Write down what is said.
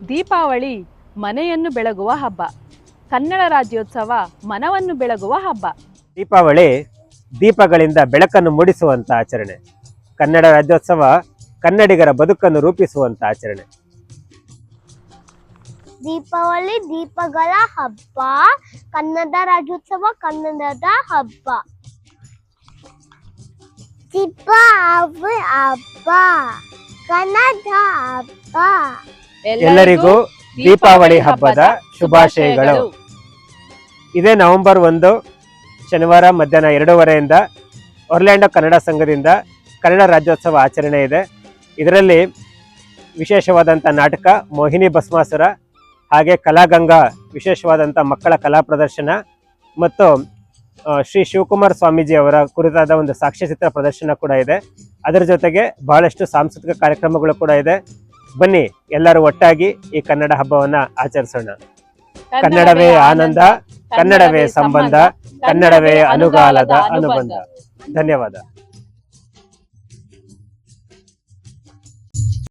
ದೀಪಾವಳಿ ಮನೆಯನ್ನು ಬೆಳಗುವ ಹಬ್ಬ. ಕನ್ನಡ ರಾಜ್ಯೋತ್ಸವ ಮನವನ್ನು ಬೆಳಗುವ ಹಬ್ಬ. ದೀಪಾವಳಿ ದೀಪಗಳಿಂದ ಬೆಳಕನ್ನು ಮೂಡಿಸುವಂತ ಆಚರಣೆ. ಕನ್ನಡ ರಾಜ್ಯೋತ್ಸವ ಕನ್ನಡಿಗರ ಬದುಕನ್ನು ರೂಪಿಸುವಂತ ಆಚರಣೆ. ದೀಪಾವಳಿ ದೀಪಗಳ ಹಬ್ಬ, ಕನ್ನಡ ರಾಜ್ಯೋತ್ಸವ ಕನ್ನಡದ ಹಬ್ಬ. ದೀಪಾವಳಿ ಹಬ್ಬ, ಕನ್ನಡ ಹಬ್ಬ. ಎಲ್ಲರಿಗೂ ದೀಪಾವಳಿ ಹಬ್ಬದ ಶುಭಾಶಯಗಳು. ಇದೇ ನವೆಂಬರ್ 1 ಶನಿವಾರ ಮಧ್ಯಾಹ್ನ 2:30 ಒರ್ಲ್ಯಾಂಡೋ ಕನ್ನಡ ಸಂಘದಿಂದ ಕನ್ನಡ ರಾಜ್ಯೋತ್ಸವ ಆಚರಣೆ ಇದೆ. ಇದರಲ್ಲಿ ವಿಶೇಷವಾದಂಥ ನಾಟಕ ಮೋಹಿನಿ ಭಸ್ಮಾಸುರ, ಹಾಗೆ ಕಲಾಗಂಗಾ ವಿಶೇಷವಾದಂಥ ಮಕ್ಕಳ ಕಲಾ ಪ್ರದರ್ಶನ ಮತ್ತು ಶ್ರೀ ಶಿವಕುಮಾರ ಸ್ವಾಮೀಜಿ ಅವರ ಕುರಿತಾದ ಒಂದು ಸಾಕ್ಷ್ಯಚಿತ್ರ ಪ್ರದರ್ಶನ ಕೂಡ ಇದೆ. ಅದರ ಜೊತೆಗೆ ಬಹಳಷ್ಟು ಸಾಂಸ್ಕೃತಿಕ ಕಾರ್ಯಕ್ರಮಗಳು ಕೂಡ ಇದೆ. ಬನ್ನಿ ಎಲ್ಲರೂ ಒಟ್ಟಾಗಿ ಈ ಕನ್ನಡ ಹಬ್ಬವನ್ನ ಆಚರಿಸೋಣ. ಕನ್ನಡವೇ ಆನಂದ, ಕನ್ನಡವೇ ಸಂಬಂಧ, ಕನ್ನಡವೇ ಅನುಗಾಲದ ಅನುಬಂಧ. ಧನ್ಯವಾದ.